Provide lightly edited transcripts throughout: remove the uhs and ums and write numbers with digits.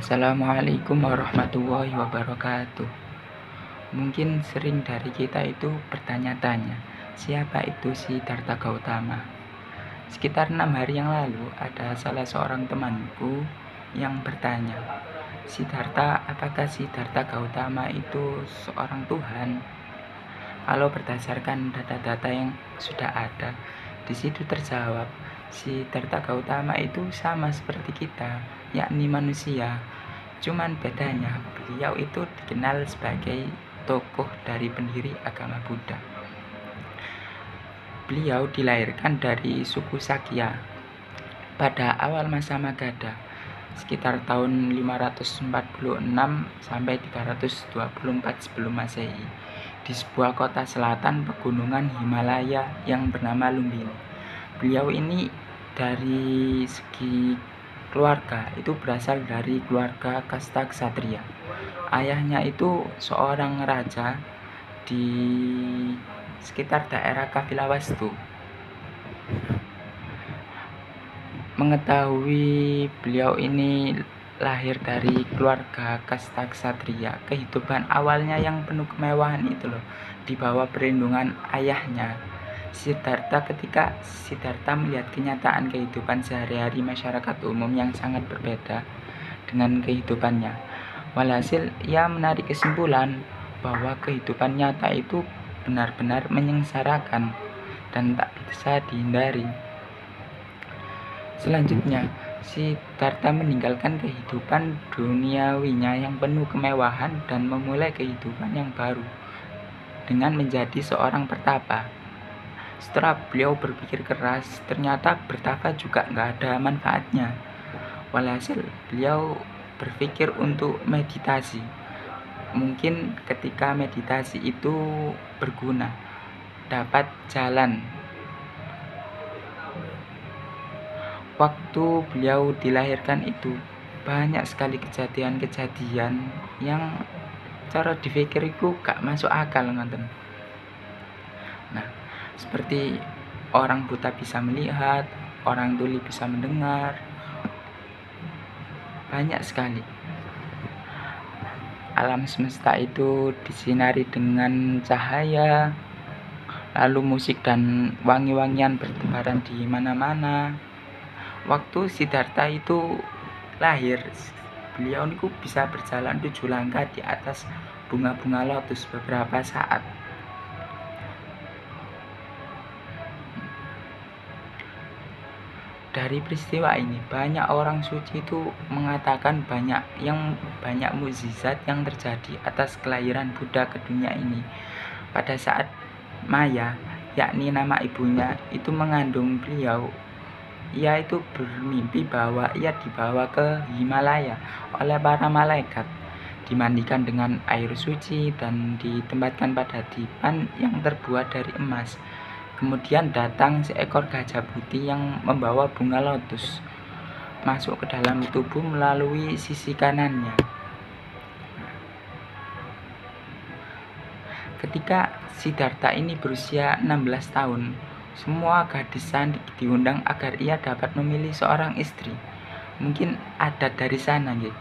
Assalamualaikum warahmatullahi wabarakatuh. Mungkin sering dari kita itu bertanya-tanya, siapa itu Siddhartha Gautama? Sekitar 6 hari yang lalu, ada salah seorang temanku yang bertanya, Siddhartha, apakah Siddhartha Gautama itu seorang Tuhan? Kalau berdasarkan data-data yang sudah ada, di situ terjawab, Siddhartha Gautama itu sama seperti kita, yakni manusia. Cuman bedanya, beliau itu dikenal sebagai tokoh dari pendiri agama Buddha. Beliau dilahirkan dari suku Sakya pada awal masa Magadha, sekitar tahun 546 sampai 324 sebelum Masehi, di sebuah kota selatan pegunungan Himalaya yang bernama Lumbini. Beliau ini dari segi keluarga itu berasal dari keluarga kasta ksatria. Ayahnya itu seorang raja di sekitar daerah Kapilawastu. Mengetahui beliau ini lahir dari keluarga kasta ksatria, kehidupan awalnya yang penuh kemewahan itu loh, di bawah perlindungan ayahnya ketika Siddhartha melihat kenyataan kehidupan sehari-hari masyarakat umum yang sangat berbeda dengan kehidupannya. Walhasil ia menarik kesimpulan bahwa kehidupan nyata itu benar-benar menyengsarakan dan tak bisa dihindari. Selanjutnya, Siddhartha meninggalkan kehidupan duniawinya yang penuh kemewahan dan memulai kehidupan yang baru dengan menjadi seorang pertapa. Setelah beliau berpikir keras, ternyata bertapa juga nggak ada manfaatnya. Walhasil beliau berpikir untuk meditasi. Mungkin ketika meditasi itu berguna, dapat jalan. Waktu beliau dilahirkan itu banyak sekali kejadian-kejadian yang cara dipikirku gak masuk akal ngoten. Nah, seperti orang buta bisa melihat, orang tuli bisa mendengar, banyak sekali. Alam semesta itu disinari dengan cahaya, lalu musik dan wangi-wangian bertebaran di mana-mana. Waktu Siddhartha itu lahir, beliau niku bisa berjalan 7 langkah di atas bunga-bunga lotus beberapa saat. Dari peristiwa ini, banyak orang suci itu mengatakan banyak mukjizat yang terjadi atas kelahiran Buddha ke dunia ini. Pada saat Maya, yakni nama ibunya, itu mengandung beliau, ia itu bermimpi bahwa ia dibawa ke Himalaya oleh para malaikat, dimandikan dengan air suci dan ditempatkan pada dipan yang terbuat dari emas. Kemudian datang seekor gajah putih yang membawa bunga lotus masuk ke dalam tubuh melalui sisi kanannya. Ketika Siddhartha ini berusia 16 tahun, semua gadisan diundang agar ia dapat memilih seorang istri. Mungkin adat dari sana, gitu.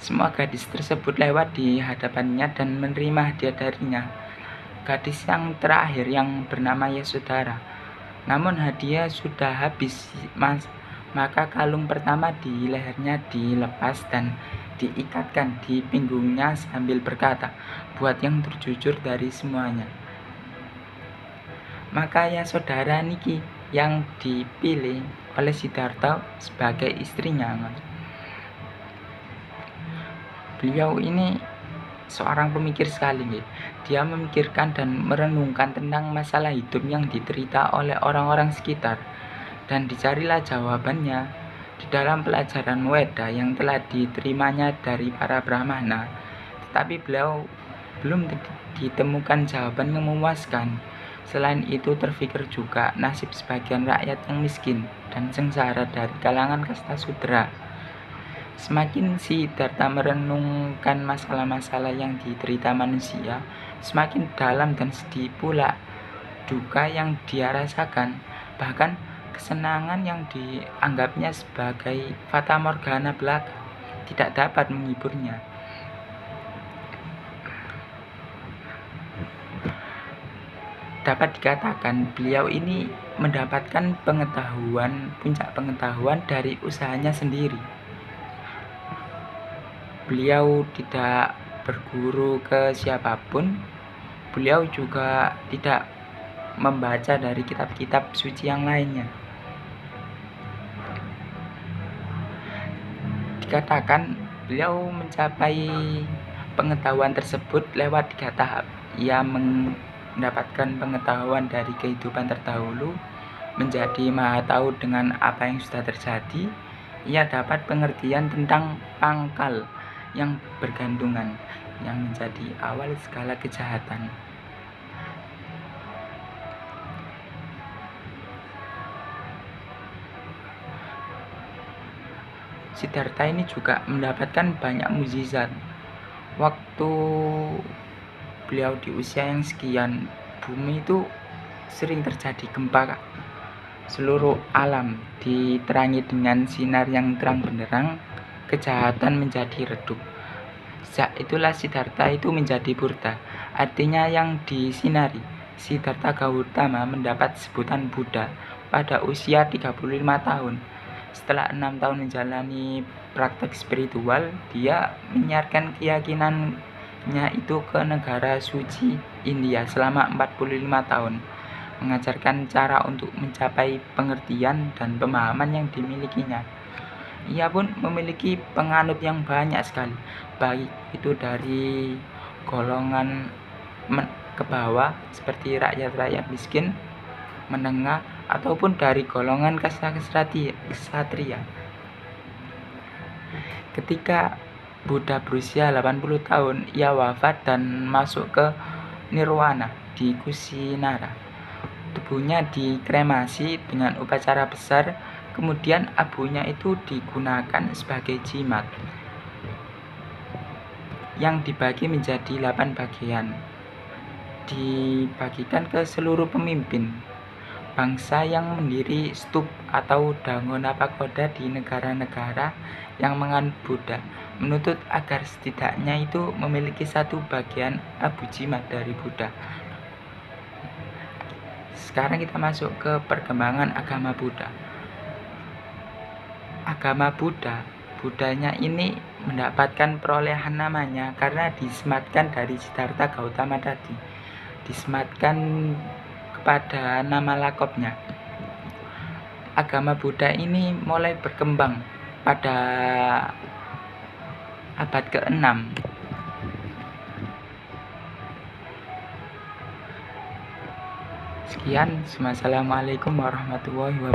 Semua gadis tersebut lewat di hadapannya dan menerima hadiah darinya. Gadis yang terakhir yang bernama Yasodhara. Namun hadiah sudah habis, maka kalung pertama di lehernya dilepas dan diikatkan di pinggungnya sambil berkata, buat yang terjujur dari semuanya. Maka Yasodhara niki yang dipilih oleh Siddhartha sebagai istrinya. Beliau ini seorang pemikir sekali, gitu. Dia memikirkan dan merenungkan tentang masalah hidup yang diterita oleh orang-orang sekitar, dan dicarilah jawabannya di dalam pelajaran Weda yang telah diterimanya dari para Brahmana. Tetapi beliau belum ditemukan jawaban yang memuaskan. Selain itu terfikir juga nasib sebagian rakyat yang miskin dan sengsara dari kalangan kasta sudra. Semakin Siddhartha merenungkan masalah-masalah yang diterita manusia, semakin dalam dan sedih pula duka yang dia rasakan. Bahkan kesenangan yang dianggapnya sebagai fata morgana belaka. tidak dapat menghiburnya. Dapat dikatakan beliau ini mendapatkan puncak pengetahuan dari usahanya sendiri. Beliau tidak berguru ke siapapun, beliau juga tidak membaca dari kitab-kitab suci yang lainnya. Dikatakan beliau mencapai pengetahuan tersebut lewat 3 tahap. Ia mendapatkan pengetahuan dari kehidupan terdahulu, menjadi maha tahu dengan apa yang sudah terjadi. Ia dapat pengertian tentang pangkal yang bergantungan, yang menjadi awal segala kejahatan. Siddhartha ini juga mendapatkan banyak mukjizat. Waktu beliau di usia yang sekian, bumi itu sering terjadi gempa. Seluruh alam diterangi dengan sinar yang terang benderang, kejahatan menjadi redup. Sejak itulah Siddhartha itu menjadi Buddha, artinya yang disinari. Siddhartha Gautama mendapat sebutan Buddha pada usia 35 tahun. Setelah 6 tahun menjalani praktek spiritual, dia menyiarkan keyakinannya itu ke negara suci India selama 45 tahun, mengajarkan cara untuk mencapai pengertian dan pemahaman yang dimilikinya. Ia pun memiliki penganut yang banyak sekali, baik itu dari golongan ke bawah seperti rakyat-rakyat miskin, menengah, ataupun dari golongan kasta ksatria. Ketika Buddha berusia 80 tahun, ia wafat dan masuk ke nirwana di Kusinara. Tubuhnya dikremasi dengan upacara besar, kemudian abunya itu digunakan sebagai jimat yang dibagi menjadi 8 bagian, dibagikan ke seluruh pemimpin bangsa yang mendiri stup atau dangona pagoda di negara-negara yang menganut Buddha, menuntut agar setidaknya itu memiliki 1 bagian abu jimat dari Buddha. Sekarang kita masuk ke perkembangan agama Buddha. Agama Buddhanya ini mendapatkan perolehan namanya karena disematkan dari Siddhartha Gautama tadi, disematkan pada nama lakopnya. Agama Buddha ini mulai berkembang pada abad ke-6. Sekian, wassalamualaikum warahmatullahi wabarakatuh.